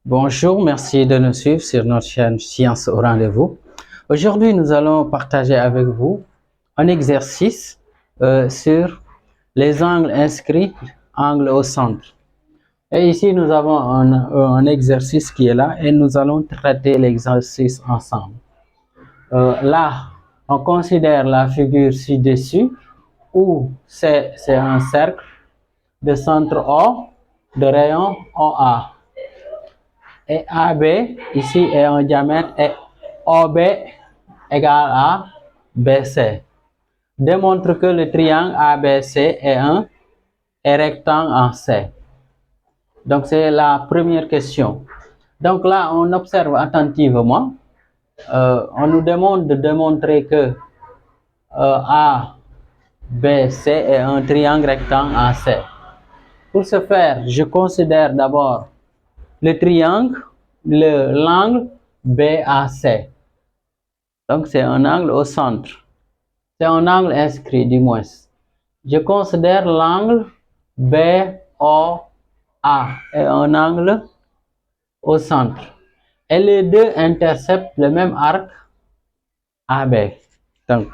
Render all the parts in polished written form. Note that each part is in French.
Bonjour, merci de nous suivre sur notre chaîne Science au rendez-vous. Aujourd'hui, nous allons partager avec vous un exercice sur les angles inscrits, angles au centre. Et ici, nous avons un exercice qui est là et nous allons traiter l'exercice ensemble. Là, on considère la figure ci-dessus où c'est un cercle de centre O, de rayon OA. Et AB ici est un diamètre et OB égale à BC. Démontre que le triangle ABC est rectangle en C. Donc c'est la première question. Donc là, on observe attentivement. On nous demande de démontrer que ABC est un triangle rectangle en C. Pour ce faire, je considère d'abord le triangle, l'angle BAC. Donc c'est un angle au centre. C'est un angle inscrit du moins. Je considère l'angle BOA est un angle au centre. Et les deux interceptent le même arc AB. Donc,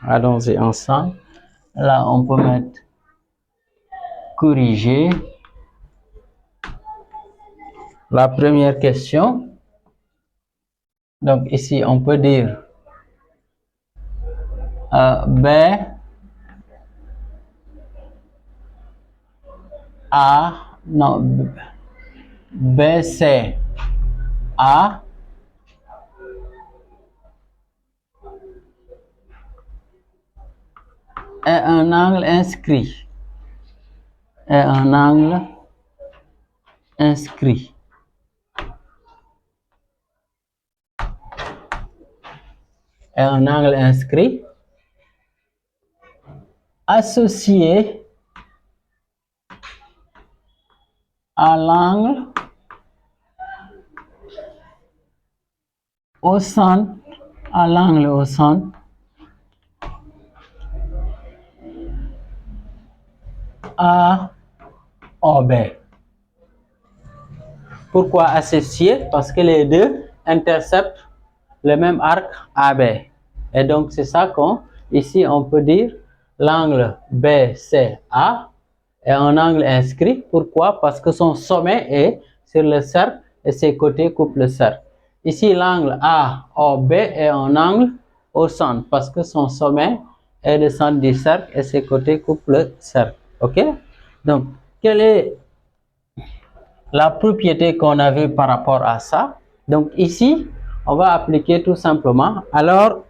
allons-y ensemble. Là, on peut mettre corriger. La première question. Donc ici, on peut dire BCA est un angle inscrit. Est un angle inscrit. Est un angle inscrit associé à l'angle au centre, AOB. Pourquoi associé? Parce que les deux interceptent le même arc AB. Et donc c'est ça ici on peut dire l'angle BCA est un angle inscrit. Pourquoi? Parce que son sommet est sur le cercle et ses côtés coupent le cercle. Ici l'angle AOB est un angle au centre parce que son sommet est le centre du cercle et ses côtés coupent le cercle. Ok? Donc quelle est la propriété qu'on a vue par rapport à ça? Donc ici on va appliquer tout simplement. Alors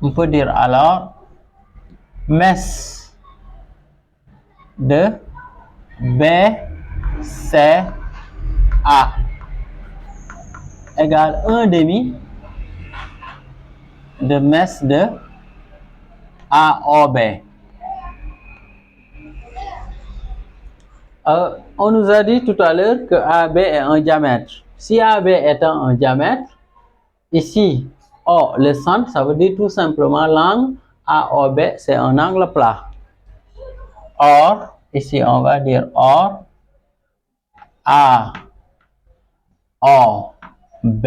on peut dire alors mèche de BCA égale 1 demi de mèche de AOB. On nous a dit tout à l'heure que AB est un diamètre. Si AB étant un diamètre, ici O, le centre, ça veut dire tout simplement l'angle AOB, c'est un angle plat. Or, ici on va dire or AOB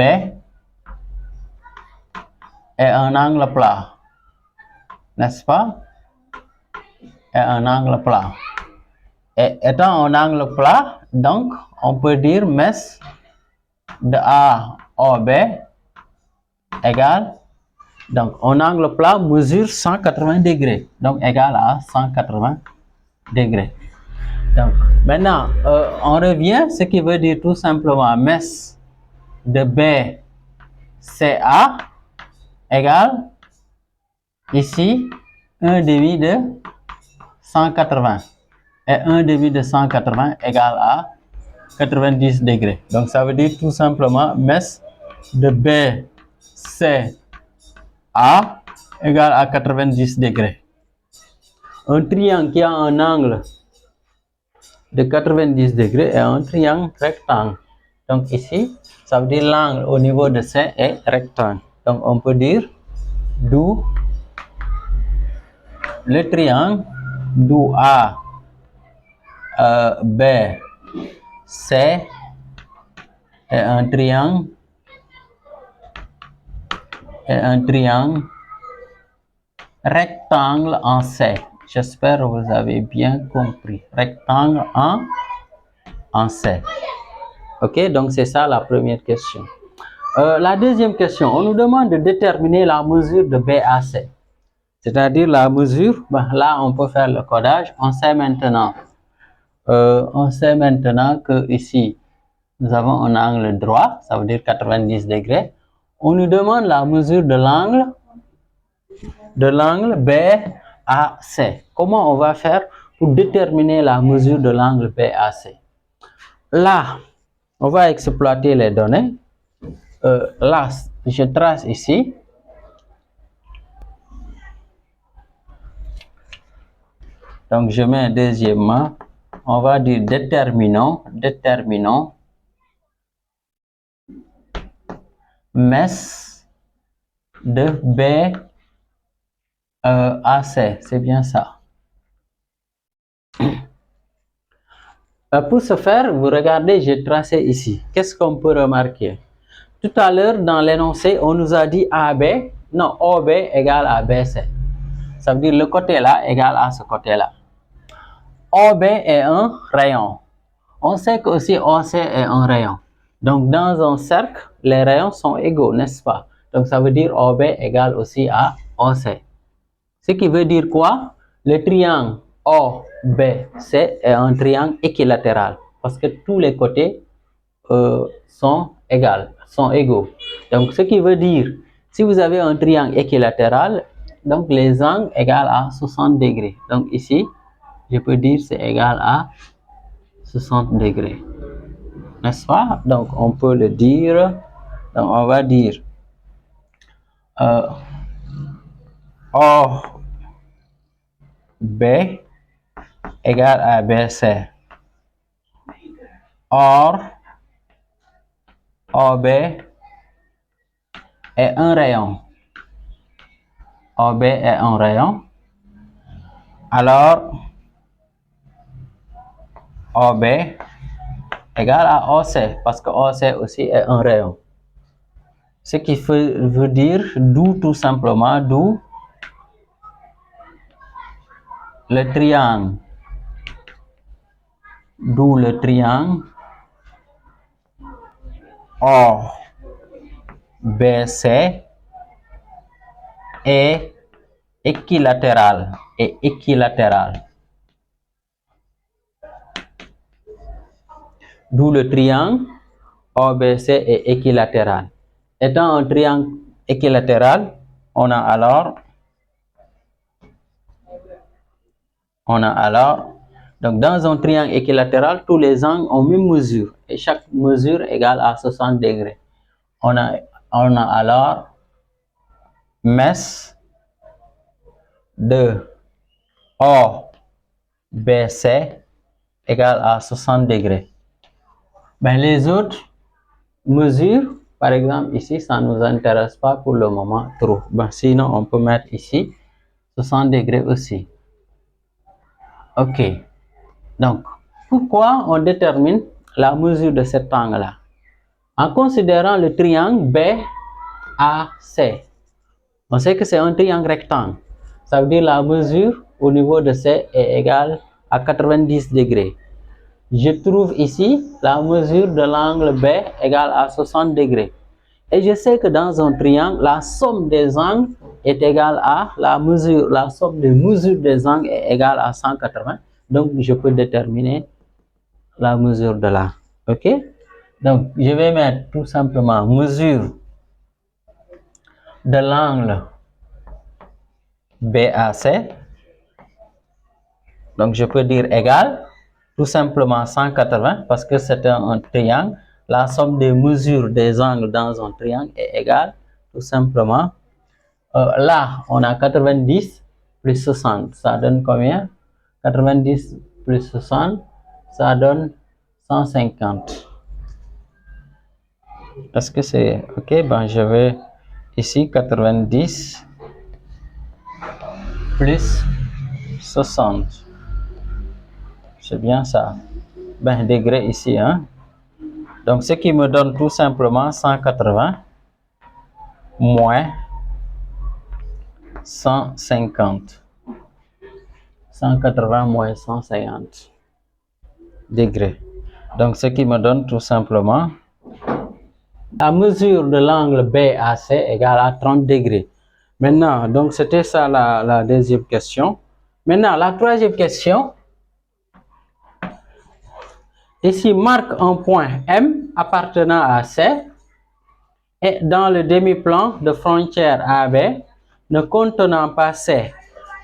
est un angle plat, n'est-ce pas? Est un angle plat. Et étant un angle plat, donc on peut dire mèche de AOB égale, donc un angle plat mesure 180 degrés, donc égal à 180 degrés. Donc maintenant on revient, ce qui veut dire tout simplement mèche de BCA égale ici 1 demi de 180 et 1 demi de 180 égale à 90 degrés. Donc ça veut dire tout simplement mèche de BCA égale à 90 degrés. Un triangle qui a un angle de 90 degrés est un triangle rectangle. Donc ici, ça veut dire l'angle au niveau de C est rectangle. Donc on peut dire d'où le triangle, d'où B, C est un triangle rectangle en C. J'espère que vous avez bien compris. Rectangle en C. Ok, donc c'est ça la première question. La deuxième question, on nous demande de déterminer la mesure de BAC. C'est-à-dire la mesure, là on peut faire le codage. On sait maintenant que ici, nous avons un angle droit, ça veut dire 90 degrés. On nous demande la mesure de l'angle BAC. Comment on va faire pour déterminer la mesure de l'angle BAC? Là, on va exploiter les données. Là, je trace ici. Donc, je mets deuxièmement, on va dire déterminons MES de BAC, c'est bien ça. Pour ce faire, vous regardez, j'ai tracé ici. Qu'est-ce qu'on peut remarquer? Tout à l'heure, dans l'énoncé, on nous a dit AB, non, OB égale à BC. Ça veut dire le côté là égale à ce côté-là. OB est un rayon. On sait que aussi OC est un rayon. Donc, dans un cercle, les rayons sont égaux, n'est-ce pas? Donc, ça veut dire OB égale aussi à OC. Ce qui veut dire quoi? Le triangle OBC est un triangle équilatéral parce que tous les côtés sont égaux. Donc, ce qui veut dire, si vous avez un triangle équilatéral, donc les angles égales à 60 degrés. Donc, ici, je peux dire c'est égal à 60 degrés. N'est-ce pas? Donc, on peut le dire. Donc, on va dire OB égale à BC. Or, OB est un rayon. OB est un rayon. Alors, OB égale à OC parce que OC aussi est un rayon. Ce qui veut dire d'où tout simplement, d'où le triangle OBC est équilatéral. D'où le triangle OBC est équilatéral. Étant un triangle équilatéral, on a alors, donc dans un triangle équilatéral, tous les angles ont même mesure et chaque mesure égale à 60 degrés. On a alors MES de OBC égale à 60 degrés. Ben, les autres mesures, par exemple ici, ça ne nous intéresse pas pour le moment trop. Ben, sinon, on peut mettre ici 60 degrés aussi. Ok. Donc, pourquoi on détermine la mesure de cet angle-là? En considérant le triangle BAC. On sait que c'est un triangle rectangle. Ça veut dire la mesure au niveau de C est égale à 90 degrés. Je trouve ici la mesure de l'angle B égale à 60 degrés. Et je sais que dans un triangle, la somme des angles est égale à la somme des mesures des angles est égale à 180. Donc, je peux déterminer la mesure de là. Ok? Donc, je vais mettre tout simplement mesure de l'angle BAC. Donc, je peux dire égal tout simplement 180 parce que c'est un triangle. La somme des mesures des angles dans un triangle est égale tout simplement. Là, on a 90 plus 60. Ça donne combien? 90 plus 60, ça donne 150. Est-ce que c'est ok? Ben, je vais ici 90 plus 60. C'est bien ça. Ben, degré ici, hein? Donc, ce qui me donne tout simplement 180 moins 150. 180 moins 150 degrés. Donc, ce qui me donne tout simplement la mesure de l'angle BAC égale à 30 degrés. Maintenant, donc c'était ça la deuxième question. Maintenant, la troisième question. Ici, marque un point M appartenant à C et dans le demi-plan de frontière AB ne contenant pas C.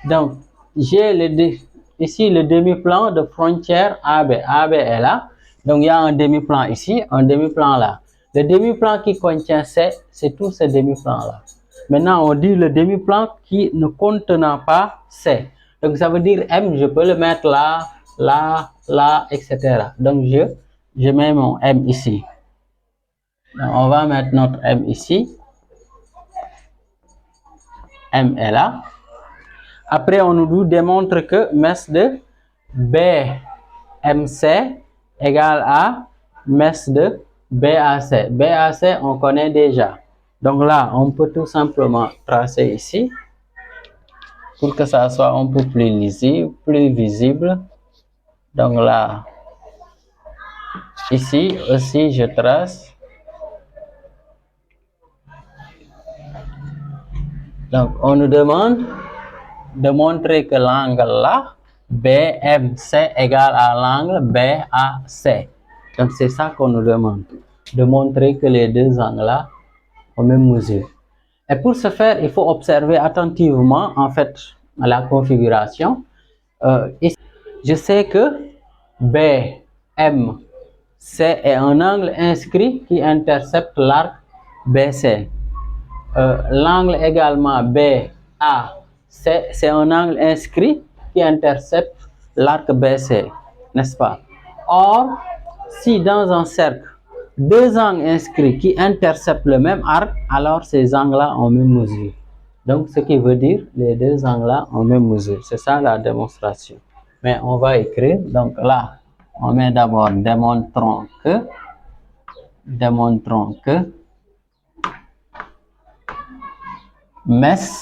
Donc, j'ai ici le demi-plan de frontière AB. AB est là. Donc, il y a un demi-plan ici, un demi-plan là. Le demi-plan qui contient C, c'est tout ce demi-plan-là. Maintenant, on dit le demi-plan qui ne contenant pas C. Donc, ça veut dire M, je peux le mettre là, là, là, etc. Donc, je mets mon M ici. Donc, on va mettre notre M ici. M est là. Après, on nous démontre que mètre de BMC égale à mètre de BAC. BAC, on connaît déjà. Donc là, on peut tout simplement tracer ici pour que ça soit un peu plus lisible, plus visible. Donc là, ici aussi, je trace. Donc, on nous demande de montrer que l'angle là, BMC égale à l'angle BAC. Donc, c'est ça qu'on nous demande, de montrer que les deux angles là ont même mesure. Et pour ce faire, il faut observer attentivement, en fait, la configuration. Ici, je sais que BMC est un angle inscrit qui intercepte l'arc BC. L'angle également BAC, c'est un angle inscrit qui intercepte l'arc BC, n'est-ce pas? Or, si dans un cercle, deux angles inscrits qui interceptent le même arc, alors ces angles-là ont même mesure. Donc, ce qui veut dire les deux angles-là ont même mesure. C'est ça la démonstration. Mais on va écrire. Donc là, on met d'abord démontrons que mètre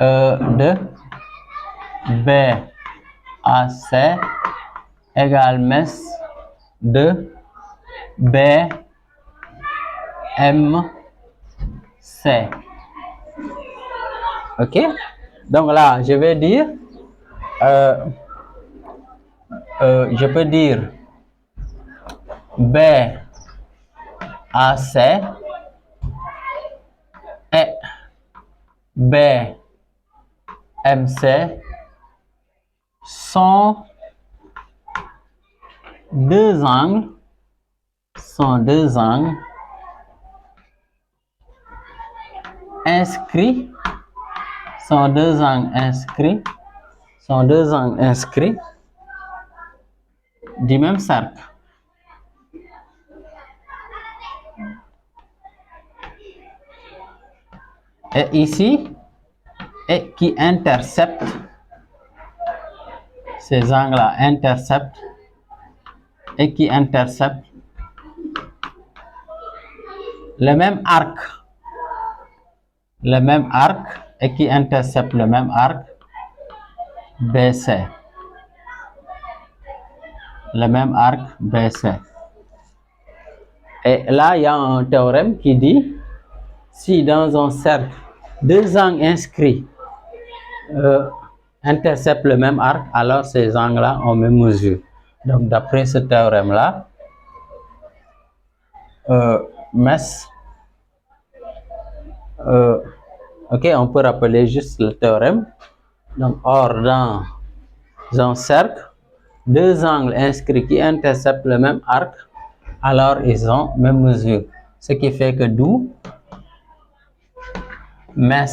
de BAC égale mètre de BMC. Ok? Donc là, je vais dire, je peux dire BAC et BMC sont deux angles inscrits du même cercle. Et ici, et qui interceptent, ces angles-là interceptent et qui interceptent le même arc et qui interceptent le même arc BC. Le même arc BC. Et là, il y a un théorème qui dit, si dans un cercle, deux angles inscrits interceptent le même arc, alors ces angles-là ont même mesure. Donc, d'après ce théorème-là, ok, on peut rappeler juste le théorème. Donc, or, dans un cercle, deux angles inscrits qui interceptent le même arc, alors ils ont même mesure. Ce qui fait que d'où mètre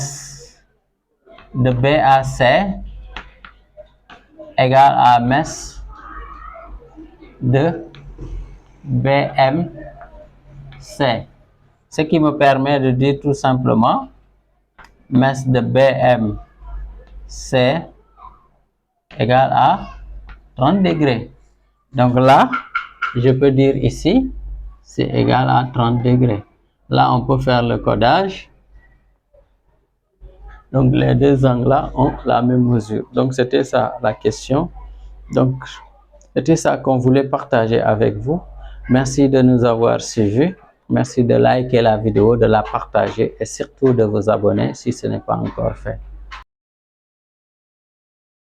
de BAC égale à mètre de BMC. Ce qui me permet de dire tout simplement mètre de BMC égale à 30 degrés. Donc là, je peux dire ici, c'est égal à 30 degrés. Là, on peut faire le codage. Donc, les deux angles-là ont la même mesure. Donc, c'était ça la question. Donc, c'était ça qu'on voulait partager avec vous. Merci de nous avoir suivis. Merci de liker la vidéo, de la partager et surtout de vous abonner si ce n'est pas encore fait.